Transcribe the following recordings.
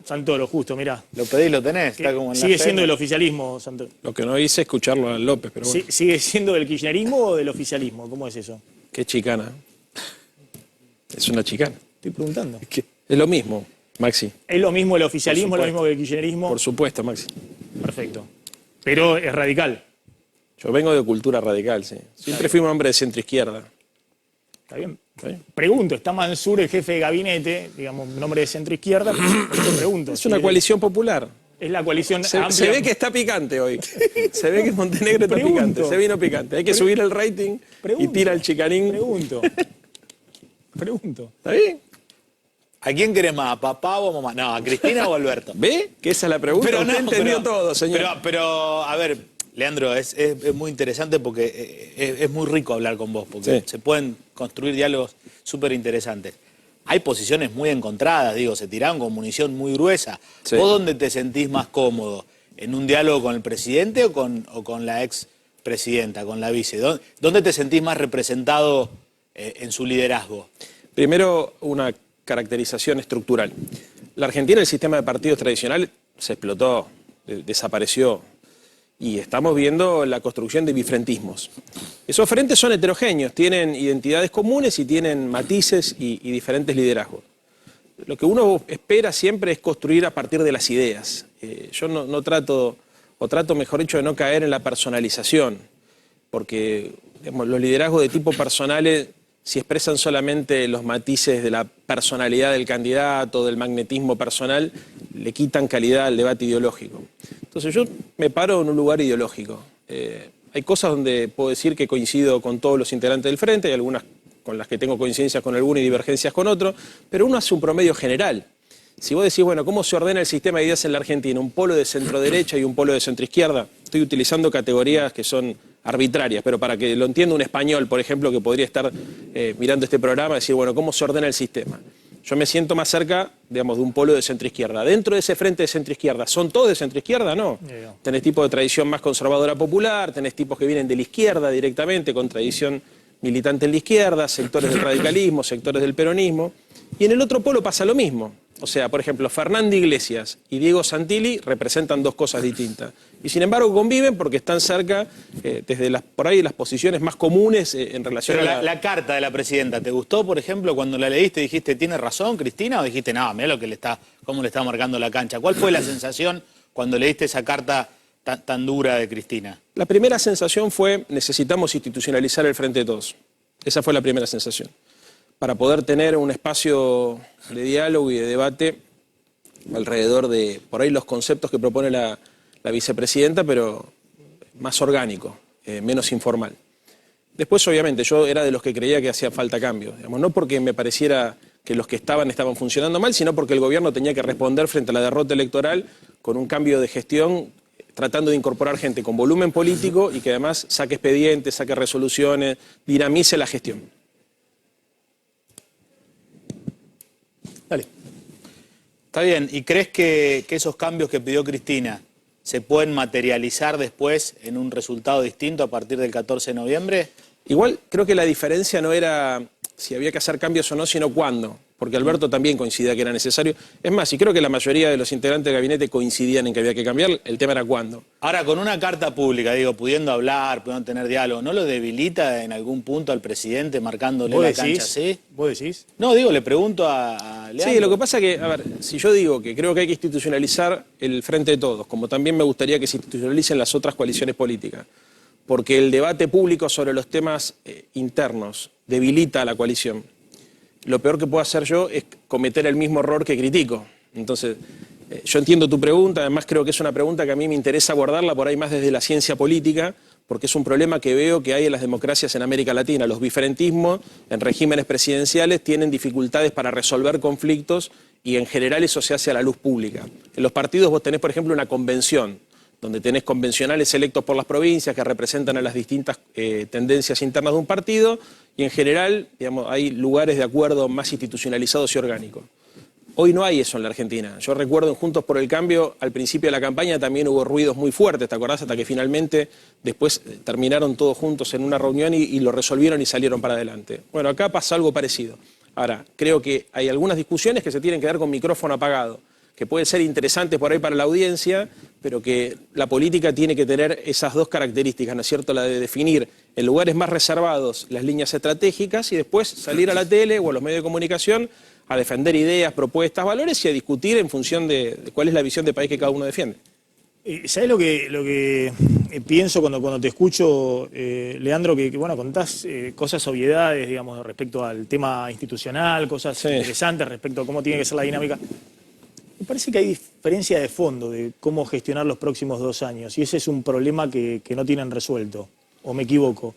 Santoro, justo, mirá. Lo pedís, lo tenés. Está como en Sigue la siendo cena. del oficialismo, Santoro. Lo que no hice es escucharlo a López, pero bueno. ¿Sigue siendo del kirchnerismo o del oficialismo? ¿Cómo es eso? Qué chicana. Es una chicana. Estoy preguntando. Es lo mismo, Maxi. ¿Es lo mismo el oficialismo, Por lo mismo que el kirchnerismo? Por supuesto, Maxi. Perfecto. Pero es radical. Yo vengo de cultura radical, sí. Siempre fui un hombre de centro-izquierda. ¿Está bien? ¿Está bien? Pregunto, está Mansur, el jefe de gabinete, digamos, nombre de centro-izquierda, pero pregunto. Es una coalición popular. Es la coalición amplia. Se ve que está picante hoy. Se ve que Montenegro está picante. Se vino picante. Hay que subir el rating y tira el chicanín. Pregunto. ¿Está bien? ¿A quién querés más? ¿A papá o a mamá? No, ¿a Cristina o a Alberto? ¿Ve? Que esa es la pregunta. Pero Usted no, entendió todo, señor. Pero, a ver, Leandro, es muy interesante porque es muy rico hablar con vos, porque se pueden construir diálogos súper interesantes. Hay posiciones muy encontradas, digo, se tiraron con munición muy gruesa. Sí. ¿Vos dónde te sentís más cómodo? ¿En un diálogo con el presidente o con la expresidenta, con la vice? ¿Dónde te sentís más representado en su liderazgo? Primero, una caracterización estructural. La Argentina, el sistema de partidos tradicional se explotó, desapareció. Y estamos viendo la construcción de bifrentismos. Esos frentes son heterogéneos, tienen identidades comunes y tienen matices y diferentes liderazgos. Lo que uno espera siempre es construir a partir de las ideas. Yo no trato, o trato mejor dicho, de no caer en la personalización, porque digamos, los liderazgos de tipo personales, si expresan solamente los matices de la personalidad del candidato, del magnetismo personal, le quitan calidad al debate ideológico. Entonces yo me paro en un lugar ideológico. Hay cosas donde puedo decir que coincido con todos los integrantes del frente, hay algunas con las que tengo coincidencias con alguno y divergencias con otro, pero uno hace un promedio general. Si vos decís, bueno, ¿cómo se ordena el sistema de ideas en la Argentina? Un polo de centro-derecha y un polo de centro-izquierda. Estoy utilizando categorías que son arbitrarias, pero para que lo entienda un español, por ejemplo, que podría estar mirando este programa, decir, bueno, ¿cómo se ordena el sistema? Yo me siento más cerca, digamos, de un polo de centro-izquierda. Dentro de ese frente de centro-izquierda, ¿son todos de centro-izquierda? No. Tenés tipos de tradición más conservadora popular, tenés tipos que vienen de la izquierda directamente, con tradición militante en la izquierda, sectores del radicalismo, sectores del peronismo. Y en el otro polo pasa lo mismo. O sea, por ejemplo, Fernando Iglesias y Diego Santilli representan dos cosas distintas. Y sin embargo conviven porque están cerca, desde por ahí las posiciones más comunes en relación Pero a la carta de la presidenta, ¿te gustó, por ejemplo, cuando la leíste dijiste, ¿tiene razón Cristina? ¿O dijiste, no, mirá cómo le está marcando la cancha? ¿Cuál fue la sensación cuando leíste esa carta tan dura de Cristina? La primera sensación fue, necesitamos institucionalizar el Frente de Todos. Esa fue la primera sensación. Para poder tener un espacio de diálogo y de debate alrededor de, por ahí, los conceptos que propone la vicepresidenta, pero más orgánico, menos informal. Después, obviamente, yo era de los que creía que hacía falta cambio. Digamos, no porque me pareciera que los que estaban funcionando mal, sino porque el gobierno tenía que responder frente a la derrota electoral con un cambio de gestión, tratando de incorporar gente con volumen político y que además saque expedientes, saque resoluciones, dinamice la gestión. Dale. Está bien. ¿Y crees que esos cambios que pidió Cristina se pueden materializar después en un resultado distinto a partir del 14 de noviembre? Igual creo que la diferencia no era si había que hacer cambios o no, sino cuándo. Porque Alberto también coincidía que era necesario. Es más, y creo que la mayoría de los integrantes del gabinete coincidían en que había que cambiar, el tema era cuándo. Ahora, con una carta pública, digo, pudiendo hablar, pudiendo tener diálogo, ¿no lo debilita en algún punto al presidente marcándole la cancha así? ¿Vos decís? No, digo, le pregunto a Leandro. Sí, lo que pasa es que, a ver, si yo digo que creo que hay que institucionalizar el Frente de Todos, como también me gustaría que se institucionalicen las otras coaliciones políticas, porque el debate público sobre los temas internos debilita a la coalición. Lo peor que puedo hacer yo es cometer el mismo error que critico. Entonces, yo entiendo tu pregunta, además creo que es una pregunta que a mí me interesa abordarla por ahí más desde la ciencia política, porque es un problema que veo que hay en las democracias en América Latina. Los diferentismos en regímenes presidenciales tienen dificultades para resolver conflictos y en general eso se hace a la luz pública. En los partidos vos tenés, por ejemplo, una convención, donde tenés convencionales electos por las provincias que representan a las distintas tendencias internas de un partido, y en general, digamos, hay lugares de acuerdo más institucionalizados y orgánicos. Hoy no hay eso en la Argentina. Yo recuerdo en Juntos por el Cambio, al principio de la campaña también hubo ruidos muy fuertes, ¿te acordás? Hasta que finalmente después terminaron todos juntos en una reunión y lo resolvieron y salieron para adelante. Bueno, acá pasa algo parecido. Ahora, creo que hay algunas discusiones que se tienen que dar con micrófono apagado, que pueden ser interesantes por ahí para la audiencia, pero que la política tiene que tener esas dos características, ¿no es cierto? La de definir en lugares más reservados las líneas estratégicas y después salir a la tele o a los medios de comunicación a defender ideas, propuestas, valores y a discutir en función de cuál es la visión de país que cada uno defiende. ¿Sabés lo que pienso cuando te escucho, Leandro, que bueno, contás cosas, obviedades, digamos, respecto al tema institucional, cosas interesantes respecto a cómo tiene que ser la dinámica? Me parece que hay diferencia de fondo de cómo gestionar los próximos 2 años y ese es un problema que no tienen resuelto, ¿o me equivoco?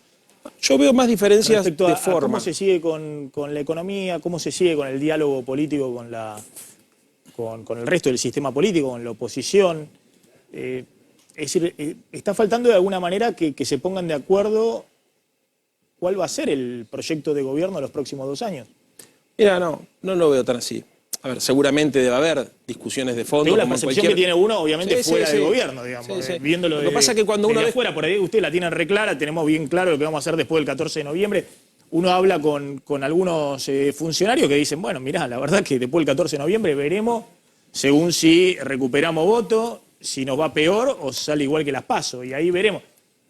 Yo veo más diferencias respecto de a forma. ¿Cómo se sigue con la economía? ¿Cómo se sigue con el diálogo político con el resto del sistema político, con la oposición? Es decir, está faltando de alguna manera que se pongan de acuerdo cuál va a ser el proyecto de gobierno de los próximos 2 años. Mira, no lo veo tan así. A ver, seguramente debe haber discusiones de fondo. Digo, la como percepción que tiene uno, obviamente, fuera del gobierno, digamos. Viéndolo lo que pasa es que cuando uno ve... afuera, por ahí usted la tiene re clara, tenemos bien claro lo que vamos a hacer después del 14 de noviembre. Uno habla con algunos funcionarios que dicen, bueno, mirá, la verdad que después del 14 de noviembre veremos, según si recuperamos votos, si nos va peor o sale igual que las PASO, y ahí veremos.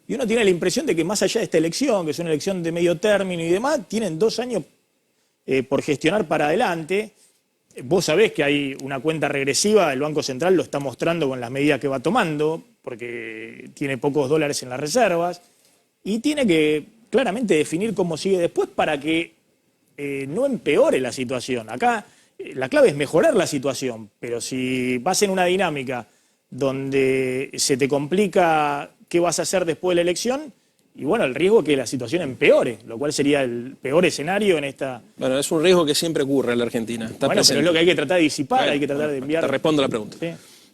Y uno tiene la impresión de que más allá de esta elección, que es una elección de medio término y demás, tienen 2 años por gestionar para adelante. Vos sabés que hay una cuenta regresiva, el Banco Central lo está mostrando con las medidas que va tomando, porque tiene pocos dólares en las reservas, y tiene que claramente definir cómo sigue después para que no empeore la situación. Acá la clave es mejorar la situación, pero si vas en una dinámica donde se te complica qué vas a hacer después de la elección, y bueno, el riesgo es que la situación empeore, lo cual sería el peor escenario en esta... Bueno, es un riesgo que siempre ocurre en la Argentina. Bueno, pero es lo que hay que tratar de disipar, hay que tratar de enviar... Te respondo la pregunta. Sí.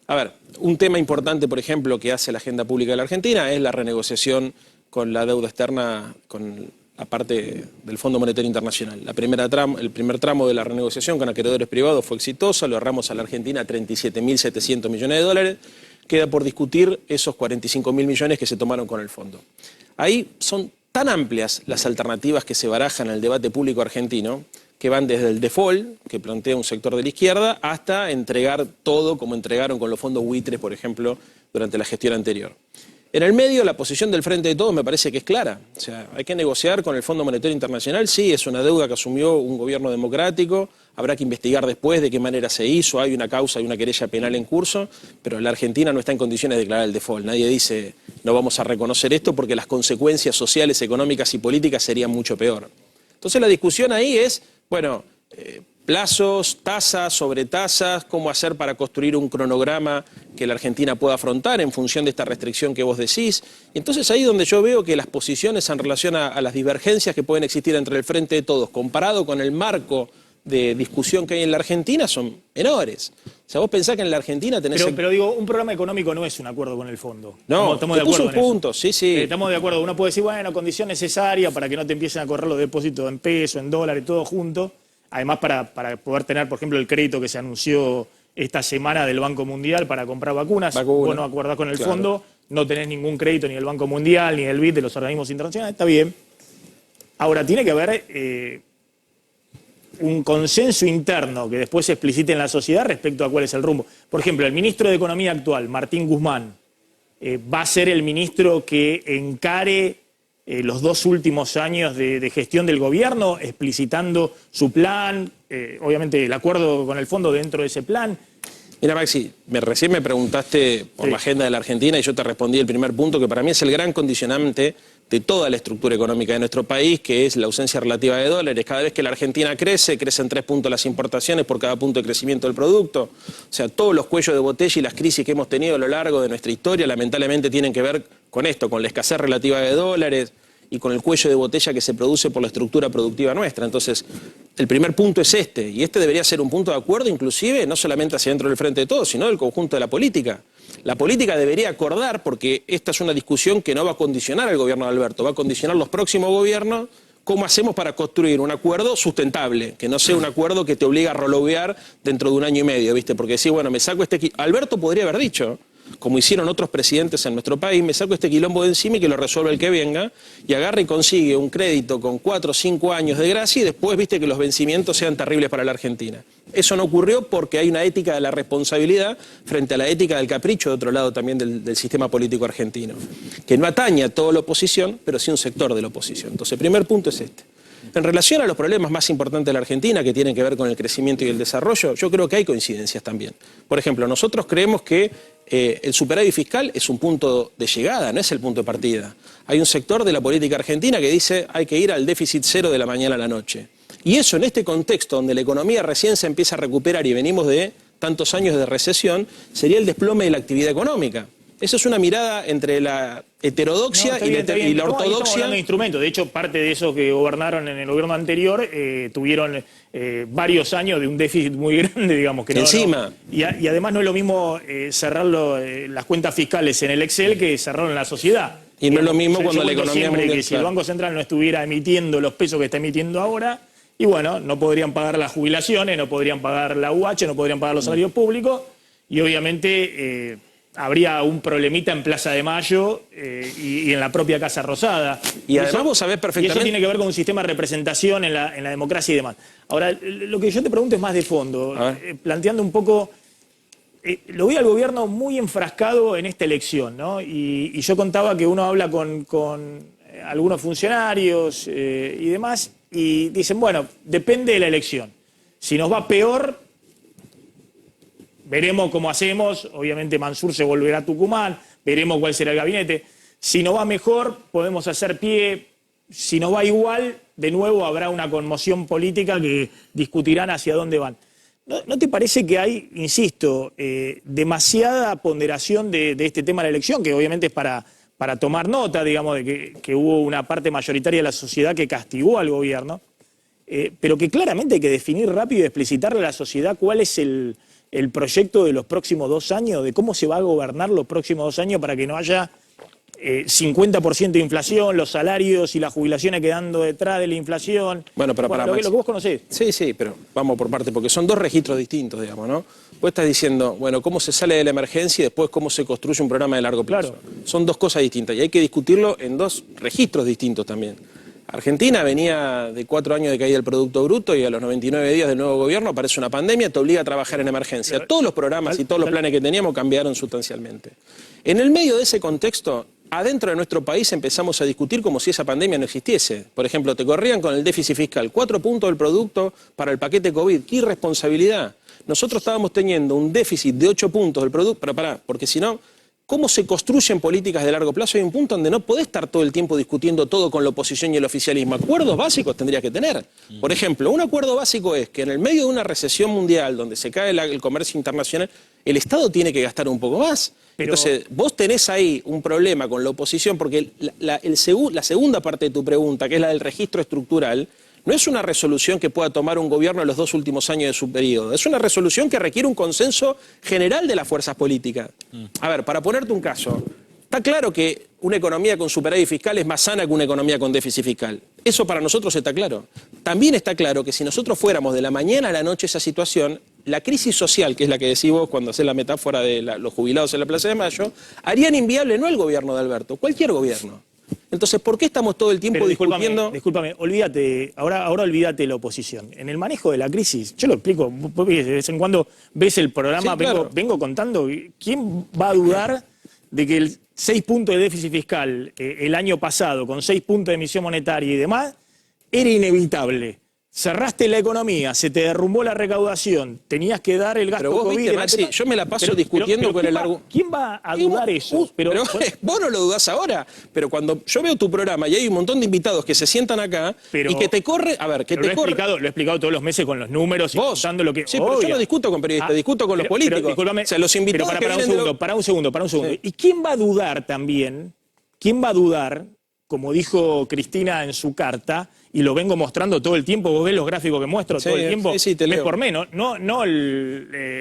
A ver, un tema importante, por ejemplo, que hace la agenda pública de la Argentina es la renegociación con la deuda externa, con la parte del Fondo Monetario Internacional. El primer tramo de la renegociación con acreedores privados fue exitosa, lo ahorramos a la Argentina 37.700 millones de dólares. Queda por discutir esos 45.000 millones que se tomaron con el fondo. Ahí son tan amplias las alternativas que se barajan en el debate público argentino, que van desde el default, que plantea un sector de la izquierda, hasta entregar todo como entregaron con los fondos buitres, por ejemplo, durante la gestión anterior. En el medio, la posición del Frente de Todos me parece que es clara. O sea, hay que negociar con el Fondo Monetario Internacional. Sí, es una deuda que asumió un gobierno democrático. Habrá que investigar después de qué manera se hizo. Hay una causa, hay una querella penal en curso. Pero la Argentina no está en condiciones de declarar el default. Nadie dice, no vamos a reconocer esto porque las consecuencias sociales, económicas y políticas serían mucho peor. Entonces la discusión ahí es, bueno... plazos, tasas, sobre tasas, cómo hacer para construir un cronograma que la Argentina pueda afrontar en función de esta restricción que vos decís. Y entonces ahí es donde yo veo que las posiciones en relación a las divergencias que pueden existir entre el Frente de Todos, comparado con el marco de discusión que hay en la Argentina, son menores. O sea, vos pensás que en la Argentina tenés... Pero digo, un programa económico no es un acuerdo con el fondo. No, estamos de acuerdo un punto, sí. Estamos de acuerdo. Uno puede decir, bueno, condición necesaria para que no te empiecen a correr los depósitos en pesos, en dólares, todo junto. Además, para poder tener, por ejemplo, el crédito que se anunció esta semana del Banco Mundial para comprar vacunas. Vos no acordás con el fondo, no tenés ningún crédito ni del Banco Mundial, ni del BID, de los organismos internacionales, está bien. Ahora, tiene que haber un consenso interno que después se explicite en la sociedad respecto a cuál es el rumbo. Por ejemplo, el ministro de Economía actual, Martín Guzmán, va a ser el ministro que encare los 2 últimos años de gestión del gobierno, explicitando su plan, obviamente el acuerdo con el fondo dentro de ese plan. Mira, Maxi, recién me preguntaste por la agenda de la Argentina y yo te respondí el primer punto, que para mí es el gran condicionante de toda la estructura económica de nuestro país, que es la ausencia relativa de dólares. Cada vez que la Argentina crece, crecen 3 puntos las importaciones por cada punto de crecimiento del producto. O sea, todos los cuellos de botella y las crisis que hemos tenido a lo largo de nuestra historia lamentablemente tienen que ver con esto, con la escasez relativa de dólares y con el cuello de botella que se produce por la estructura productiva nuestra. Entonces, el primer punto es este, y este debería ser un punto de acuerdo inclusive, no solamente hacia dentro del Frente de Todos, sino del conjunto de la política. La política debería acordar, porque esta es una discusión que no va a condicionar al gobierno de Alberto, va a condicionar los próximos gobiernos, cómo hacemos para construir un acuerdo sustentable, que no sea un acuerdo que te obliga a rolovear dentro de 1 año y medio, ¿viste? Porque decís, bueno, me saco este... Alberto podría haber dicho, como hicieron otros presidentes en nuestro país, me saco este quilombo de encima y que lo resuelva el que venga, y agarra y consigue un crédito con 4 o 5 años de gracia y después viste que los vencimientos sean terribles para la Argentina. Eso no ocurrió porque hay una ética de la responsabilidad frente a la ética del capricho, de otro lado también del sistema político argentino, que no atañe a toda la oposición, pero sí un sector de la oposición. Entonces, el primer punto es este. En relación a los problemas más importantes de la Argentina, que tienen que ver con el crecimiento y el desarrollo, yo creo que hay coincidencias también. Por ejemplo, nosotros creemos que el superávit fiscal es un punto de llegada, no es el punto de partida. Hay un sector de la política argentina que dice hay que ir al déficit cero de la mañana a la noche. Y eso en este contexto donde la economía recién se empieza a recuperar y venimos de tantos años de recesión, sería el desplome de la actividad económica. Esa es una mirada entre la heterodoxia y la ortodoxia. Estamos hablando de instrumentos. De hecho, parte de esos que gobernaron en el gobierno anterior tuvieron varios años de un déficit muy grande, digamos. Que encima. Y además no es lo mismo cerrar las cuentas fiscales en el Excel que cerrarlo en la sociedad. Y no es lo mismo cuando la economía mundial, que si el Banco Central no estuviera emitiendo los pesos que está emitiendo ahora, y bueno, no podrían pagar las jubilaciones, no podrían pagar la UH, no podrían pagar los salarios públicos, y obviamente habría un problemita en Plaza de Mayo y en la propia Casa Rosada. Y además vos sabés perfectamente... Y eso tiene que ver con un sistema de representación en la democracia y demás. Ahora, lo que yo te pregunto es más de fondo, planteando un poco... lo veo al gobierno muy enfrascado en esta elección, ¿no? Y yo contaba que uno habla con algunos funcionarios y demás, y dicen, bueno, depende de la elección. Si nos va peor, veremos cómo hacemos. Obviamente Mansur se volverá a Tucumán, veremos cuál será el gabinete. Si nos va mejor, podemos hacer pie. Si nos va igual, de nuevo habrá una conmoción política que discutirán hacia dónde van. ¿No te parece que hay, insisto, demasiada ponderación de este tema de la elección, que obviamente es para tomar nota, digamos, de que hubo una parte mayoritaria de la sociedad que castigó al gobierno, pero que claramente hay que definir rápido y explicitarle a la sociedad cuál es el proyecto de los próximos 2 años, de cómo se va a gobernar los próximos 2 años para que no haya 50% de inflación, los salarios y las jubilaciones quedando detrás de la inflación? Bueno, pero para lo que vos conocés. Sí, pero vamos por parte, porque son 2 registros distintos, digamos, ¿no? Vos estás diciendo, bueno, cómo se sale de la emergencia y después cómo se construye un programa de largo plazo. Claro. Son 2 cosas distintas y hay que discutirlo en 2 registros distintos también. Argentina venía de 4 años de caída del Producto Bruto y a los 99 días del nuevo gobierno aparece una pandemia, te obliga a trabajar en emergencia. Todos los programas y todos los planes que teníamos cambiaron sustancialmente. En el medio de ese contexto, adentro de nuestro país empezamos a discutir como si esa pandemia no existiese. Por ejemplo, te corrían con el déficit fiscal, 4 puntos del producto para el paquete COVID. ¡Qué irresponsabilidad! Nosotros estábamos teniendo un déficit de 8 puntos del producto, pero pará, porque si no, ¿cómo se construyen políticas de largo plazo? Hay un punto donde no podés estar todo el tiempo discutiendo todo con la oposición y el oficialismo. Acuerdos básicos tendrías que tener. Por ejemplo, un acuerdo básico es que en el medio de una recesión mundial donde se cae el comercio internacional, el Estado tiene que gastar un poco más. Pero... Entonces, vos tenés ahí un problema con la oposición porque la segunda parte de tu pregunta, que es la del registro estructural, no es una resolución que pueda tomar un gobierno en los 2 últimos años de su periodo. Es una resolución que requiere un consenso general de las fuerzas políticas. A ver, para ponerte un caso, está claro que una economía con superávit fiscal es más sana que una economía con déficit fiscal. Eso para nosotros está claro. También está claro que si nosotros fuéramos de la mañana a la noche esa situación, la crisis social, que es la que decís vos cuando hacés la metáfora de los jubilados en la Plaza de Mayo, harían inviable no el gobierno de Alberto, cualquier gobierno. Entonces, ¿por qué estamos todo el tiempo discutiendo? Discúlpame, olvídate, ahora olvídate de la oposición. En el manejo de la crisis, yo lo explico, vos de vez en cuando ves el programa, sí, claro. vengo contando, ¿quién va a dudar de que el 6 puntos de déficit fiscal el año pasado, con 6 puntos de emisión monetaria y demás, era inevitable? Cerraste la economía, se te derrumbó la recaudación, tenías que dar el gasto pero vos COVID. Viste, Maxi, yo me la paso discutiendo con el argumento. ¿Quién va a dudar eso? Pero vos no lo dudás ahora, pero cuando yo veo tu programa y hay un montón de invitados que se sientan acá y que te corre, a ver, que te corre... Lo he explicado todos los meses con los números y contando lo que... Sí, pero yo no discuto con periodistas, discuto con los políticos. Discúlpame, o sea, los invitados para un segundo. Sí. ¿Y quién va a dudar también? ¿Quién va a dudar, como dijo Cristina en su carta, y lo vengo mostrando todo el tiempo, vos ves los gráficos que muestro todo el tiempo, mes por mes, no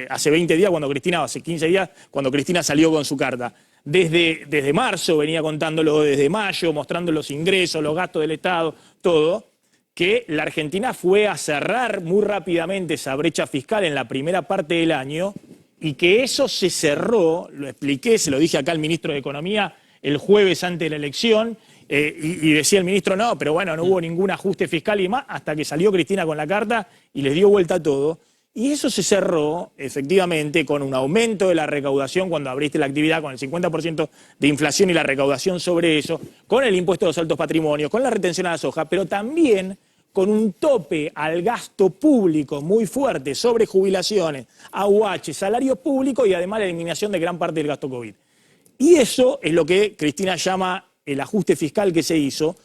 hace 20 días cuando Cristina, hace 15 días cuando Cristina salió con su carta. Desde marzo venía contándolo, desde mayo, mostrando los ingresos, los gastos del Estado, todo, que la Argentina fue a cerrar muy rápidamente esa brecha fiscal en la primera parte del año y que eso se cerró, lo expliqué, se lo dije acá al ministro de Economía el jueves antes de la elección, y decía el ministro, no, pero bueno, no hubo ningún ajuste fiscal y más, hasta que salió Cristina con la carta y les dio vuelta a todo. Y eso se cerró, efectivamente, con un aumento de la recaudación cuando abriste la actividad, con el 50% de inflación y la recaudación sobre eso, con el impuesto a los altos patrimonios, con la retención a la soja, pero también con un tope al gasto público muy fuerte sobre jubilaciones, AUH, salario público y además la eliminación de gran parte del gasto COVID. Y eso es lo que Cristina llama el ajuste fiscal que se hizo,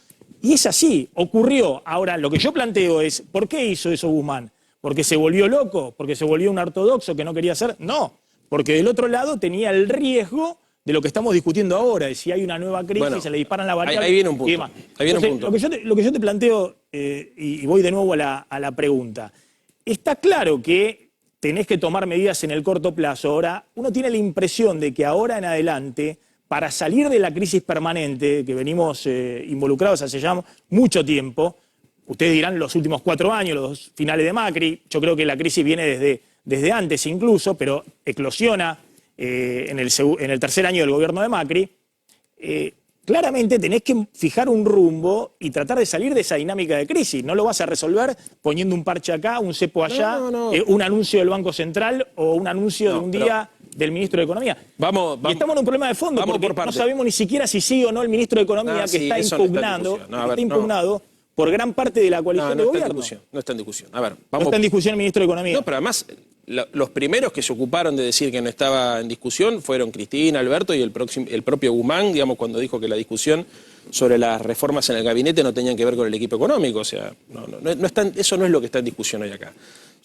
y es así, ocurrió. Ahora, lo que yo planteo es, ¿por qué hizo eso Guzmán? ¿Porque se volvió loco? ¿Porque se volvió un ortodoxo que no quería hacer? No, porque del otro lado tenía el riesgo de lo que estamos discutiendo ahora, de si hay una nueva crisis, bueno, se le disparan la variable. Ahí viene un punto. Ahí viene un punto. Lo que yo te planteo, y voy de nuevo a la pregunta, está claro que tenés que tomar medidas en el corto plazo. Ahora, uno tiene la impresión de que ahora en adelante, para salir de la crisis permanente, que venimos involucrados hace ya mucho tiempo, ustedes dirán los últimos 4 años, los finales de Macri, yo creo que la crisis viene desde antes incluso, pero eclosiona en el tercer año del gobierno de Macri. Claramente tenés que fijar un rumbo y tratar de salir de esa dinámica de crisis. No lo vas a resolver poniendo un parche acá, un cepo allá, un anuncio del Banco Central o un anuncio de un día del ministro de Economía. Y estamos en un problema de fondo porque no sabemos ni siquiera si sí o no el ministro de Economía que está impugnado por gran parte de la coalición de gobierno. No está en discusión. A ver, no está en discusión el ministro de Economía. No, pero además, los primeros que se ocuparon de decir que no estaba en discusión fueron Cristina, Alberto y el propio Guzmán, digamos, cuando dijo que la discusión sobre las reformas en el gabinete no tenían que ver con el equipo económico. O sea, eso no es lo que está en discusión hoy acá.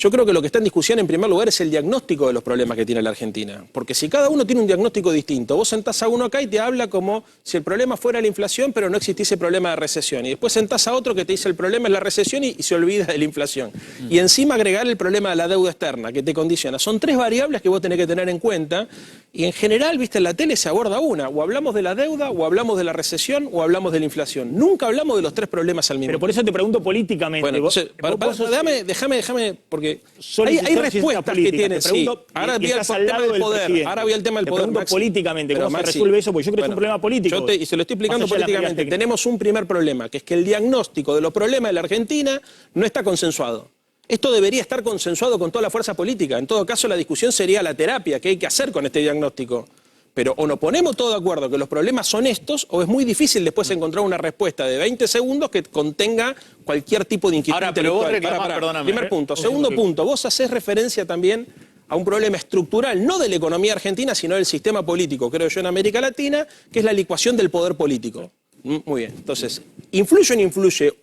Yo creo que lo que está en discusión, en primer lugar, es el diagnóstico de los problemas que tiene la Argentina. Porque si cada uno tiene un diagnóstico distinto, vos sentás a uno acá y te habla como si el problema fuera la inflación, pero no existiese problema de recesión. Y después sentás a otro que te dice el problema es la recesión y se olvida de la inflación. Y encima agregar el problema de la deuda externa, que te condiciona. Son 3 variables que vos tenés que tener en cuenta. Y en general, viste, en la tele se aborda una. O hablamos de la deuda, o hablamos de la recesión, o hablamos de la inflación. Nunca hablamos de los 3 problemas al mismo tiempo. Pero por eso te pregunto políticamente. Bueno, entonces, déjame, porque hay respuestas que tienen. Sí. Ahora voy al tema del poder. Ahora voy al tema del poder. Te pregunto políticamente, ¿cómo se resuelve eso? Porque yo creo que es un problema político. Y se lo estoy explicando políticamente. Tenemos un primer problema, que es que el diagnóstico de los problemas de la Argentina no está consensuado. Esto debería estar consensuado con toda la fuerza política. En todo caso, la discusión sería la terapia, qué hay que hacer con este diagnóstico. Pero o nos ponemos todos de acuerdo que los problemas son estos, o es muy difícil después encontrar una respuesta de 20 segundos que contenga cualquier tipo de inquietud intelectual. Perdóname. Primer punto. Segundo punto, vos hacés referencia también a un problema estructural, no de la economía argentina, sino del sistema político, creo yo, en América Latina, que es la licuación del poder político. Muy bien. Entonces, ¿influye o no influye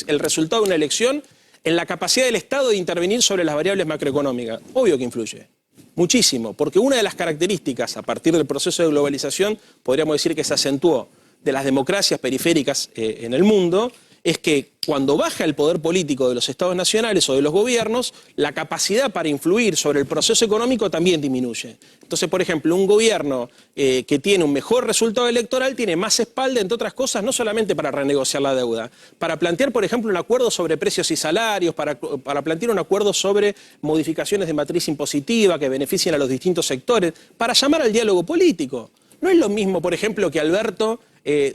el resultado de una elección en la capacidad del Estado de intervenir sobre las variables macroeconómicas? Obvio que influye. Muchísimo, porque una de las características a partir del proceso de globalización, podríamos decir que se acentuó, de las democracias periféricas en el mundo, es que cuando baja el poder político de los estados nacionales o de los gobiernos, la capacidad para influir sobre el proceso económico también disminuye. Entonces, por ejemplo, un gobierno que tiene un mejor resultado electoral tiene más espalda, entre otras cosas, no solamente para renegociar la deuda, para plantear, por ejemplo, un acuerdo sobre precios y salarios, para plantear un acuerdo sobre modificaciones de matriz impositiva que beneficien a los distintos sectores, para llamar al diálogo político. No es lo mismo, por ejemplo, que Alberto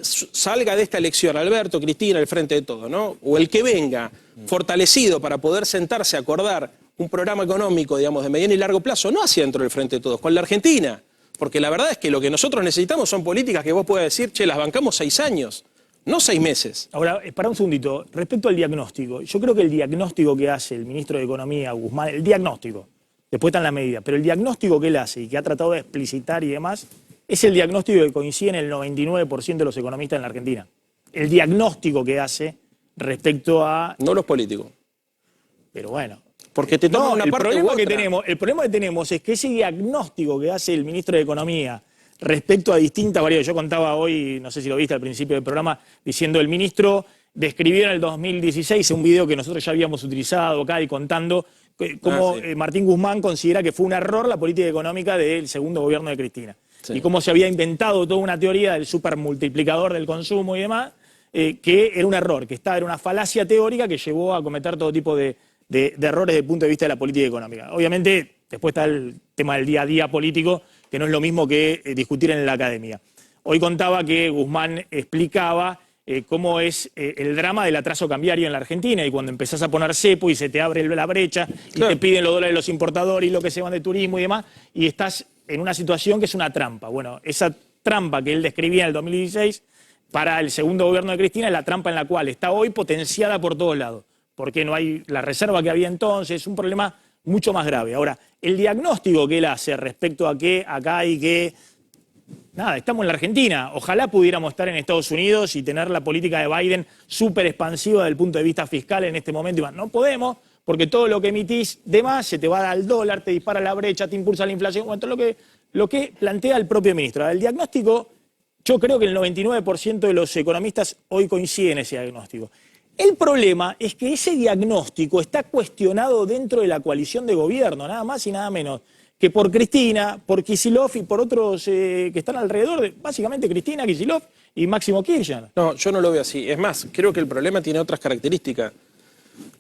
salga de esta elección, Alberto, Cristina, al frente de todo, ¿no? O el que venga fortalecido para poder sentarse a acordar un programa económico, digamos, de mediano y largo plazo, no hacia dentro del frente de todos, con la Argentina. Porque la verdad es que lo que nosotros necesitamos son políticas que vos puedas decir, che, las bancamos 6 años, no 6 meses. Ahora, para un segundito, respecto al diagnóstico, yo creo que el diagnóstico que hace el ministro de Economía, Guzmán, el diagnóstico, después está en la medida, pero el diagnóstico que él hace y que ha tratado de explicitar y demás, es el diagnóstico que coincide en el 99% de los economistas en la Argentina. El diagnóstico que hace respecto a... No los políticos. Pero bueno. Porque te toman una parte u otra. El problema que tenemos es que ese diagnóstico que hace el ministro de Economía respecto a distintas variables, yo contaba hoy, no sé si lo viste al principio del programa, diciendo el ministro describió en el 2016 un video que nosotros ya habíamos utilizado acá y contando cómo Martín Guzmán considera que fue un error la política económica del segundo gobierno de Cristina. Sí. Y cómo se había inventado toda una teoría del supermultiplicador del consumo y demás, que era un error, que era una falacia teórica que llevó a cometer todo tipo de errores desde el punto de vista de la política económica. Obviamente, después está tema del día a día político, que no es lo mismo que discutir en la academia. Hoy contaba que Guzmán explicaba cómo es el drama del atraso cambiario en la Argentina, y cuando empezás a poner cepo y se te abre la brecha y te piden los dólares de los importadores y lo que se van de turismo y demás, y estás en una situación que es una trampa. Bueno, esa trampa que él describía en el 2016, para el segundo gobierno de Cristina, es la trampa en la cual está hoy potenciada por todos lados, porque no hay la reserva que había entonces, es un problema mucho más grave. Ahora, el diagnóstico que él hace respecto a que acá hay que... Nada, estamos en la Argentina. Ojalá pudiéramos estar en Estados Unidos y tener la política de Biden súper expansiva desde el punto de vista fiscal en este momento. Y no podemos, porque todo lo que emitís de más se te va al dólar, te dispara la brecha, te impulsa la inflación. Bueno, todo lo que plantea el propio ministro. Ahora, el diagnóstico, yo creo que el 99% de los economistas hoy coinciden en ese diagnóstico. El problema es que ese diagnóstico está cuestionado dentro de la coalición de gobierno, nada más y nada menos que por Cristina, por Kicillof y por otros que están alrededor de, básicamente Cristina, Kicillof y Máximo Kirchner. No, yo no lo veo así. Es más, creo que el problema tiene otras características.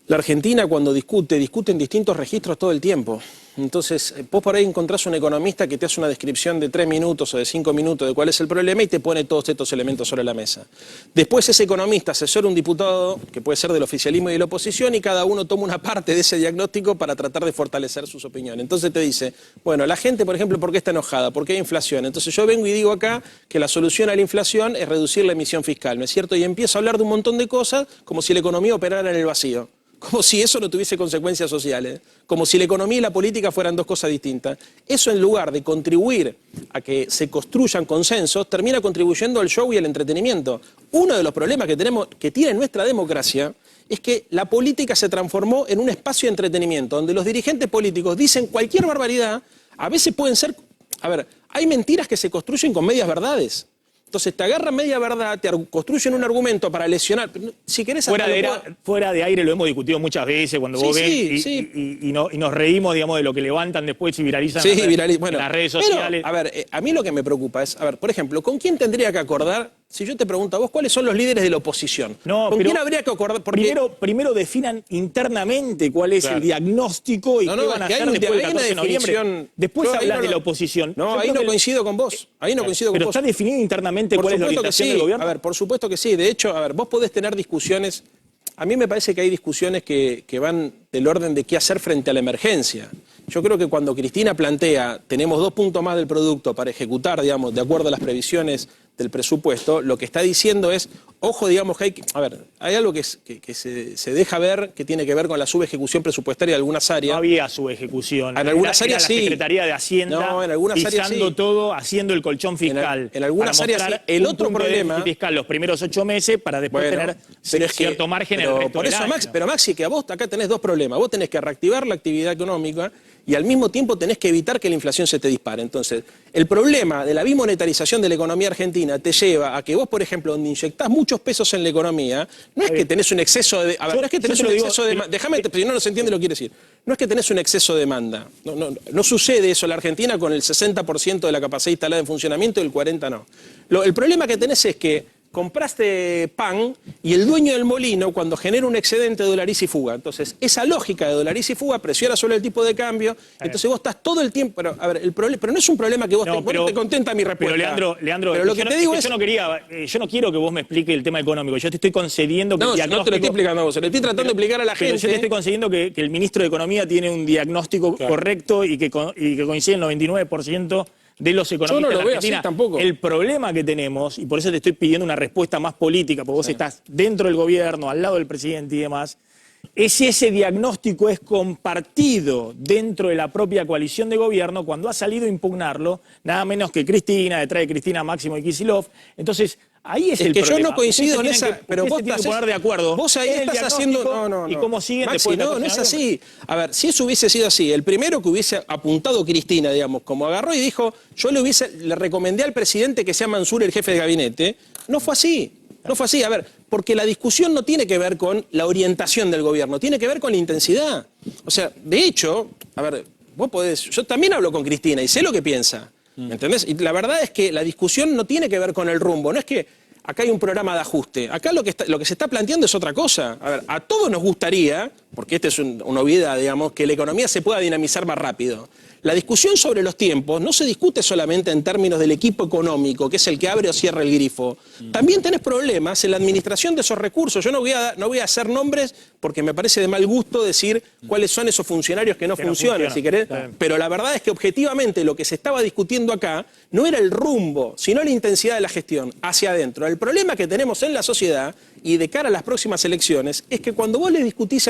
La Argentina cuando discute en distintos registros todo el tiempo. Entonces, vos por ahí encontrás un economista que te hace una descripción de 3 minutos o de 5 minutos de cuál es el problema y te pone todos estos elementos sobre la mesa. Después ese economista asesora un diputado, que puede ser del oficialismo y de la oposición, y cada uno toma una parte de ese diagnóstico para tratar de fortalecer sus opiniones. Entonces te dice, bueno, la gente, por ejemplo, ¿por qué está enojada? ¿Por qué hay inflación? Entonces yo vengo y digo acá que la solución a la inflación es reducir la emisión fiscal, ¿no es cierto? Y empiezo a hablar de un montón de cosas como si la economía operara en el vacío. Como si eso no tuviese consecuencias sociales, como si la economía y la política fueran dos cosas distintas. Eso, en lugar de contribuir a que se construyan consensos, termina contribuyendo al show y al entretenimiento. Uno de los problemas que tiene nuestra democracia es que la política se transformó en un espacio de entretenimiento, donde los dirigentes políticos dicen cualquier barbaridad. A veces pueden ser... A ver, hay mentiras que se construyen con medias verdades. Entonces te agarran media verdad, te construyen un argumento para lesionar. Si querés, fuera de aire lo hemos discutido muchas veces cuando vos ves y nos reímos, digamos, de lo que levantan después y viralizan en las redes sociales. Pero, a ver, a mí lo que me preocupa es, a ver, por ejemplo, ¿con quién tendría que acordar? Si yo te pregunto a vos, ¿cuáles son los líderes de la oposición? ¿Con quién habría que acordar? Porque... Primero definan internamente cuál es el diagnóstico y qué van a hacer después del 14 de noviembre. Después hablas de la oposición. No, ahí no coincido con vos. Ahí no coincido con vos. Pero está definido internamente cuál es la orientación del gobierno. A ver, por supuesto que sí. De hecho, a ver, vos podés tener discusiones. A mí me parece que hay discusiones que van del orden de qué hacer frente a la emergencia. Yo creo que cuando Cristina plantea, tenemos 2 puntos más del producto para ejecutar, digamos, de acuerdo a las previsiones del presupuesto, lo que está diciendo es, ojo, digamos, que hay algo que se deja ver, que tiene que ver con la subejecución presupuestaria de algunas áreas. No había subejecución. En algunas áreas sí. La Secretaría de Hacienda en algunas áreas sí. todo, haciendo el colchón fiscal. En algunas áreas sí. El otro problema... fiscal los primeros 8 meses para después tener cierto margen en el resto del año. Pero Maxi, que a vos acá tenés 2 problemas. Vos tenés que reactivar la actividad económica y al mismo tiempo tenés que evitar que la inflación se te dispare. Entonces, el problema de la bimonetarización de la economía argentina te lleva a que vos, por ejemplo, donde inyectás muchos pesos en la economía, no es que tenés un exceso de... A ver, no es que tenés un exceso de... Déjame, si no se entiende lo que quiere decir. No es que tenés un exceso de demanda. No sucede eso en la Argentina con el 60% de la capacidad instalada en funcionamiento y el 40% no. El problema que tenés es que compraste pan y el dueño del molino, cuando genera un excedente, dolariza y fuga. Entonces, esa lógica de dolariza y fuga presiona sobre el tipo de cambio. Entonces, vos estás todo el tiempo... Pero, a ver, pero no es un problema que vos te contenta mi respuesta. Pero, Leandro, pero lo que te digo es... Yo no quiero que vos me expliques el tema económico. Yo te estoy concediendo que el diagnóstico... No te lo estoy explicando a vos. Se lo estoy tratando de explicar a la gente. Pero yo te estoy concediendo que el ministro de Economía tiene un diagnóstico correcto y que coincide el 99% de los economistas. Yo no lo veo Argentina. así tampoco. El problema que tenemos, y por eso te estoy pidiendo una respuesta más política, porque vos estás dentro del gobierno, al lado del presidente y demás, es si ese diagnóstico es compartido dentro de la propia coalición de gobierno cuando ha salido a impugnarlo, nada menos que Cristina, detrás de Cristina, Máximo y Kicillof. Entonces, ahí es el que problema. yo no coincido en esa... Pero vos te poner de acuerdo. Vos ahí estás haciendo... No. ¿Y cómo siguen Maxi, después de no es así. A ver, si eso hubiese sido así, el primero que hubiese apuntado Cristina, digamos, como agarró y dijo, yo le recomendé al presidente que sea Mansur el jefe de gabinete, no fue así. No fue así, a ver, porque la discusión no tiene que ver con la orientación del gobierno, tiene que ver con la intensidad. O sea, de hecho, a ver, vos podés... Yo también hablo con Cristina y sé lo que piensa, ¿me entendés? Y la verdad es que la discusión no tiene que ver con el rumbo, no es que acá hay un programa de ajuste, acá lo que se está planteando es otra cosa. A ver, a todos nos gustaría, porque esta es una obviedad, digamos, que la economía se pueda dinamizar más rápido. la discusión sobre los tiempos no se discute solamente en términos del equipo económico, que es el que abre o cierra el grifo. También tenés problemas en la administración de esos recursos. Yo no voy a hacer nombres porque me parece de mal gusto decir cuáles son esos funcionarios que no funcionan, si querés. Pero la verdad es que objetivamente lo que se estaba discutiendo acá no era el rumbo, sino la intensidad de la gestión hacia adentro. El problema que tenemos en la sociedad y de cara a las próximas elecciones es que cuando vos le discutís,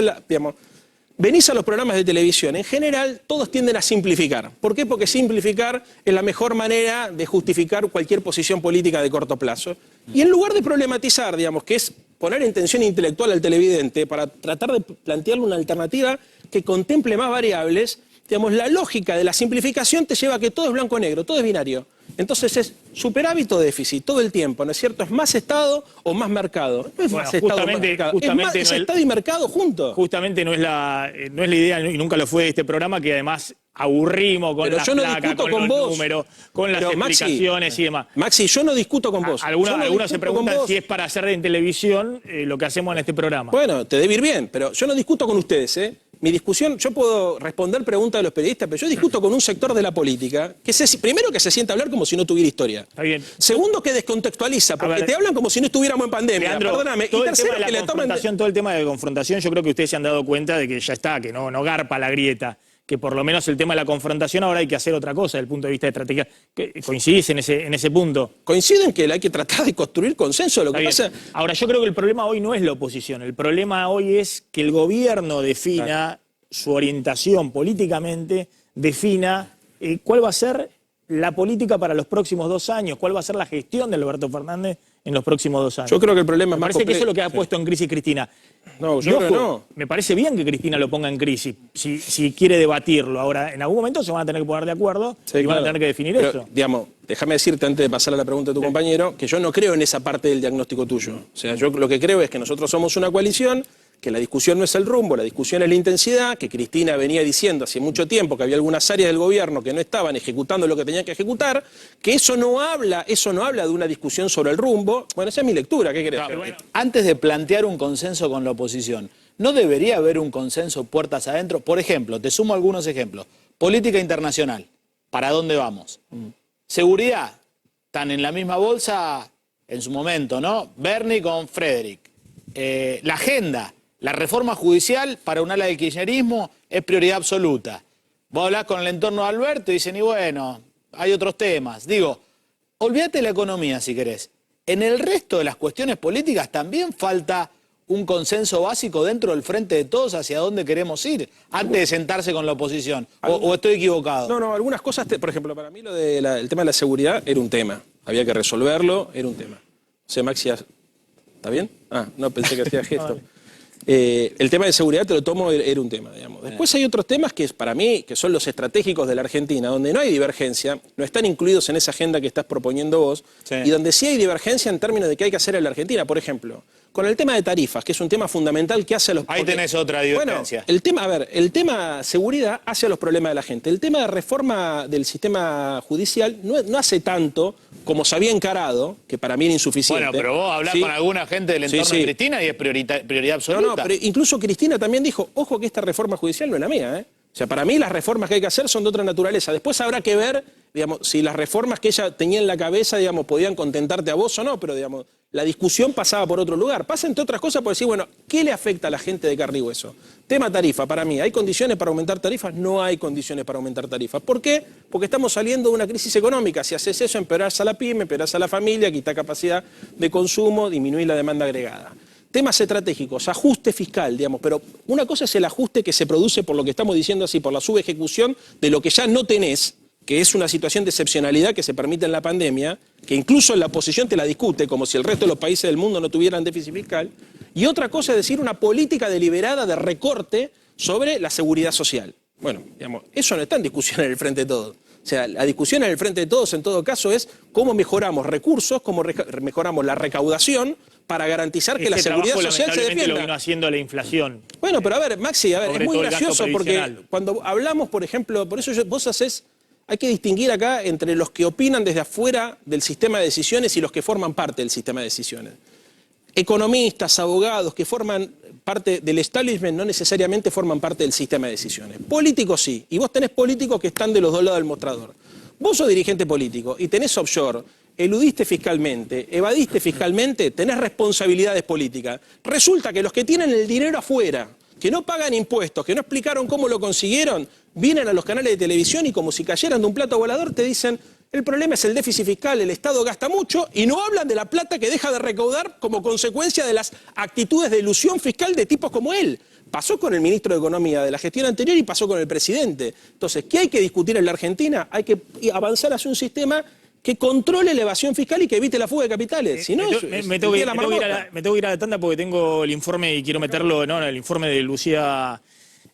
venís a los programas de televisión, en general todos tienden a simplificar. ¿Por qué? Porque simplificar es la mejor manera de justificar cualquier posición política de corto plazo. Y en lugar de problematizar, digamos, que es poner en tensión intelectual al televidente para tratar de plantearle una alternativa que contemple más variables, digamos, la lógica de la simplificación te lleva a que todo es blanco-negro, todo es binario. Entonces es superávit o déficit todo el tiempo, ¿no es cierto? ¿Es más Estado o más mercado? No es más Estado o más mercado. Es Estado y mercado juntos. Justamente no es la idea, y nunca lo fue de este programa, que además aburrimos con las placas, con los números, con las explicaciones y demás. Maxi, yo no discuto con vos. Algunos se preguntan si es para hacer en televisión lo que hacemos en este programa. Bueno, te debe ir bien, pero yo no discuto con ustedes, ¿eh? Mi discusión, yo puedo responder preguntas de los periodistas, pero yo discuto con un sector de la política que primero que se sienta a hablar como si no tuviera historia. Está bien. Segundo que descontextualiza, porque te hablan como si no estuviéramos en pandemia. Leandro, perdóname. Y tercero que le toman... Todo el tema de confrontación, yo creo que ustedes se han dado cuenta de que ya está, que no garpa la grieta. Que por lo menos el tema de la confrontación ahora hay que hacer otra cosa desde el punto de vista de estrategia. ¿Coincidís en ese punto? Coincido en que hay que tratar de construir consenso. Lo que pasa... Ahora, yo creo que el problema hoy no es la oposición. El problema hoy es que el gobierno defina su orientación políticamente, defina cuál va a ser la política para los próximos 2 años, cuál va a ser la gestión de Alberto Fernández en los próximos 2 años. Yo creo que el problema es más complejo. Me parece que eso es lo que ha puesto en crisis Cristina. No, yo creo que no. Me parece bien que Cristina lo ponga en crisis, si quiere debatirlo. Ahora, en algún momento se van a tener que poner de acuerdo y van a tener que definir eso. Digamos, déjame decirte antes de pasar a la pregunta de tu compañero, que yo no creo en esa parte del diagnóstico tuyo. O sea, yo lo que creo es que nosotros somos una coalición, que la discusión no es el rumbo, la discusión es la intensidad, que Cristina venía diciendo hace mucho tiempo que había algunas áreas del gobierno que no estaban ejecutando lo que tenían que ejecutar, que eso no habla de una discusión sobre el rumbo. Bueno, esa es mi lectura, ¿qué querés? Bueno, antes de plantear un consenso con la oposición, ¿no debería haber un consenso puertas adentro? Por ejemplo, te sumo algunos ejemplos. Política internacional, ¿para dónde vamos? Seguridad, están en la misma bolsa en su momento, ¿no? Bernie con Frederick. La agenda. La reforma judicial para un ala del kirchnerismo es prioridad absoluta. Vos hablás con el entorno de Alberto y dicen, y bueno, hay otros temas. Digo, olvídate de la economía si querés. En el resto de las cuestiones políticas también falta un consenso básico dentro del frente de todos hacia dónde queremos ir, antes de sentarse con la oposición. ¿O estoy equivocado? No, algunas cosas, por ejemplo, para mí el tema de la seguridad era un tema. Había que resolverlo, era un tema. O sea, Maxi, ¿está bien? No, pensé que hacía gesto. El tema de seguridad te lo tomo, era un tema, digamos. Después hay otros temas que para mí, que son los estratégicos de la Argentina, donde no hay divergencia, no están incluidos en esa agenda que estás proponiendo vos, y donde sí hay divergencia en términos de qué hay que hacer en la Argentina. Por ejemplo, con el tema de tarifas, que es un tema fundamental que hace a los... Ahí tenés otra divergencia. Bueno, el tema seguridad hace a los problemas de la gente. El tema de reforma del sistema judicial no hace tanto como se había encarado, que para mí era insuficiente. Bueno, pero vos hablás con alguna gente del entorno de Cristina y es prioridad absoluta. No, pero incluso Cristina también dijo, ojo que esta reforma judicial no es la mía, ¿eh? O sea, para mí las reformas que hay que hacer son de otra naturaleza. Después habrá que ver, digamos, si las reformas que ella tenía en la cabeza, digamos, podían contentarte a vos o no, pero, digamos, la discusión pasaba por otro lugar. Pasa, entre otras cosas, por decir, bueno, ¿qué le afecta a la gente de carne y hueso? Tema tarifa, para mí, ¿hay condiciones para aumentar tarifas? No hay condiciones para aumentar tarifas. ¿Por qué? Porque estamos saliendo de una crisis económica. Si haces eso, empeorás a la pyme, empeorás a la familia, quitás capacidad de consumo, disminuís la demanda agregada. Temas estratégicos, ajuste fiscal, digamos, pero una cosa es el ajuste que se produce por lo que estamos diciendo así, por la subejecución de lo que ya no tenés, que es una situación de excepcionalidad que se permite en la pandemia, que incluso en la oposición te la discute, como si el resto de los países del mundo no tuvieran déficit fiscal, y otra cosa es decir una política deliberada de recorte sobre la seguridad social. Bueno, digamos, eso no está en discusión en el Frente de Todos. O sea, la discusión en el Frente de Todos, en todo caso, es cómo mejoramos recursos, cómo mejoramos la recaudación para garantizar que la seguridad social se defienda. Lo vino haciendo la inflación. Bueno, pero a ver, Maxi, es muy gracioso porque cuando hablamos, por ejemplo, por eso hay que distinguir acá entre los que opinan desde afuera del sistema de decisiones y los que forman parte del sistema de decisiones. economistas, abogados que forman parte del establishment no necesariamente forman parte del sistema de decisiones. Políticos sí, y vos tenés políticos que están de los dos lados del mostrador. Vos sos dirigente político y tenés offshore, eludiste fiscalmente, evadiste fiscalmente, tenés responsabilidades políticas. Resulta que los que tienen el dinero afuera, que no pagan impuestos, que no explicaron cómo lo consiguieron, vienen a los canales de televisión y como si cayeran de un plato volador te dicen: el problema es el déficit fiscal, el Estado gasta mucho, y no hablan de la plata que deja de recaudar como consecuencia de las actitudes de elusión fiscal de tipos como él. Pasó con el ministro de Economía de la gestión anterior y pasó con el presidente. Entonces, ¿qué hay que discutir en la Argentina? Hay que avanzar hacia un sistema que controle la evasión fiscal y que evite la fuga de capitales. Si no, me tengo que ir a la tanda porque tengo el informe y quiero meterlo, ¿no? El informe de Lucía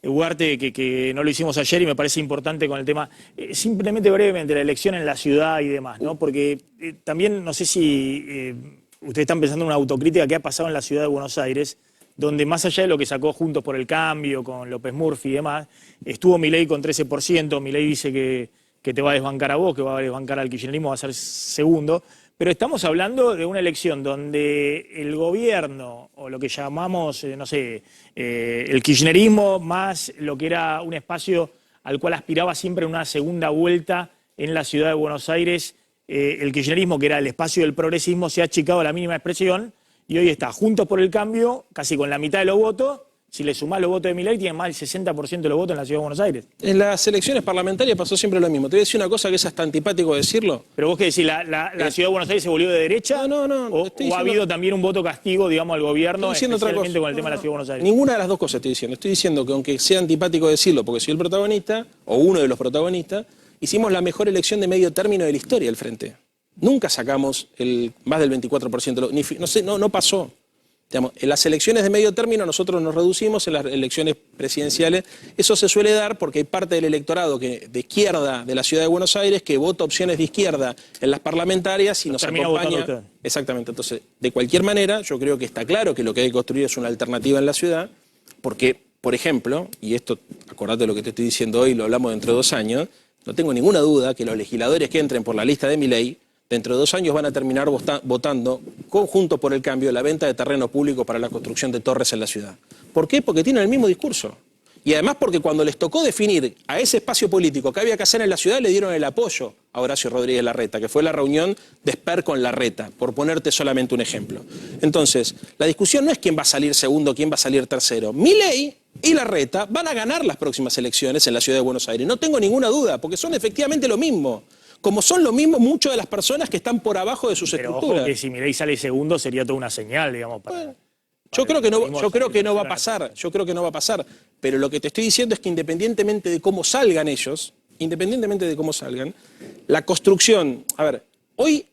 Ugarte, que no lo hicimos ayer y me parece importante con el tema, simplemente brevemente, la elección en la ciudad y demás, ¿no? Porque también no sé si ustedes están pensando en una autocrítica que ha pasado en la ciudad de Buenos Aires, donde más allá de lo que sacó Juntos por el Cambio, con López Murphy y demás, estuvo Milei con 13%, Milei dice que te va a desbancar a vos, que va a desbancar al kirchnerismo, va a ser segundo, pero estamos hablando de una elección donde el gobierno, o lo que llamamos, no sé, el kirchnerismo, más lo que era un espacio al cual aspiraba siempre una segunda vuelta en la ciudad de Buenos Aires, el kirchnerismo, que era el espacio del progresismo, se ha achicado a la mínima expresión, y hoy está Juntos por el Cambio, casi con la mitad de los votos. Si le sumás los votos de Milei, tiene más del 60% de los votos en la Ciudad de Buenos Aires. En las elecciones parlamentarias pasó siempre lo mismo. Te voy a decir una cosa que es hasta antipático decirlo. ¿Pero vos qué decís? ¿La Ciudad de Buenos Aires se volvió de derecha? No. ¿O ha habido también un voto castigo, digamos, al gobierno, especialmente con el tema de la Ciudad de Buenos Aires? Ninguna de las dos cosas estoy diciendo. Estoy diciendo que aunque sea antipático decirlo, porque soy el protagonista, o uno de los protagonistas, hicimos la mejor elección de medio término de la historia del Frente. Nunca sacamos más del 24%. No pasó. Digamos, en las elecciones de medio término nosotros nos reducimos, en las elecciones presidenciales eso se suele dar porque hay parte del electorado de izquierda de la Ciudad de Buenos Aires que vota opciones de izquierda en las parlamentarias y nos acompaña. Exactamente, entonces, de cualquier manera, yo creo que está claro que lo que hay que construir es una alternativa en la ciudad, porque, por ejemplo, y esto, acordate de lo que te estoy diciendo hoy, lo hablamos dentro de 2 años, no tengo ninguna duda que los legisladores que entren por la lista de Milei dentro de 2 años van a terminar votando conjunto por el cambio la venta de terreno público para la construcción de torres en la ciudad. ¿Por qué? Porque tienen el mismo discurso. Y además porque cuando les tocó definir a ese espacio político que había que hacer en la ciudad, le dieron el apoyo a Horacio Rodríguez Larreta, que fue la reunión de Esper con Larreta, por ponerte solamente un ejemplo. Entonces, la discusión no es quién va a salir segundo, quién va a salir tercero. Milei y Larreta van a ganar las próximas elecciones en la ciudad de Buenos Aires. No tengo ninguna duda, porque son efectivamente lo mismo. Como son lo mismo muchas de las personas que están por abajo de sus estructuras. Ojo que si Milei sale segundo sería toda una señal, digamos. Yo creo que no va a pasar. Pero lo que te estoy diciendo es que independientemente de cómo salgan ellos, la construcción... A ver, hoy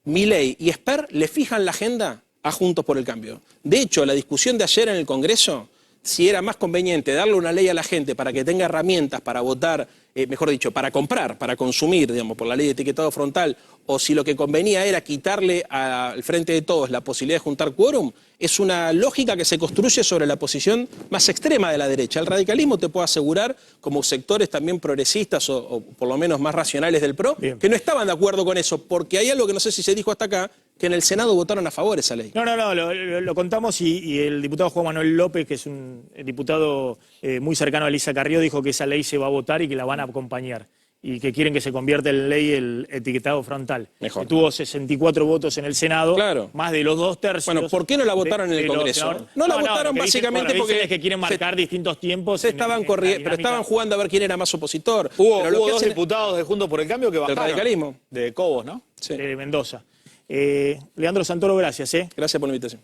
Milei y Esper le fijan la agenda a Juntos por el Cambio. De hecho, la discusión de ayer en el Congreso, si era más conveniente darle una ley a la gente para que tenga herramientas para votar, mejor dicho, para comprar, para consumir, digamos, por la ley de etiquetado frontal, o si lo que convenía era quitarle al Frente de Todos la posibilidad de juntar quórum, es una lógica que se construye sobre la posición más extrema de la derecha. El radicalismo, te puedo asegurar, como sectores también progresistas o por lo menos más racionales del PRO, que no estaban de acuerdo con eso, porque hay algo que no sé si se dijo hasta acá, que en el Senado votaron a favor de esa ley. No, lo contamos y el diputado Juan Manuel López, que es un diputado muy cercano a Elisa Carrió, dijo que esa ley se va a votar y que la van a acompañar y que quieren que se convierta en ley el etiquetado frontal. Mejor. Tuvo 64 votos en el Senado, claro, más de los 2/3. Bueno, ¿por qué no la votaron en el Congreso? No la votaron básicamente porque... es que quieren marcar distintos tiempos. Pero estaban jugando a ver quién era más opositor. Hubo 2 diputados de Juntos por el Cambio que bajaron. Del radicalismo. De Cobos, ¿no? Sí. De Mendoza. Leandro Santoro, gracias. Gracias por la invitación.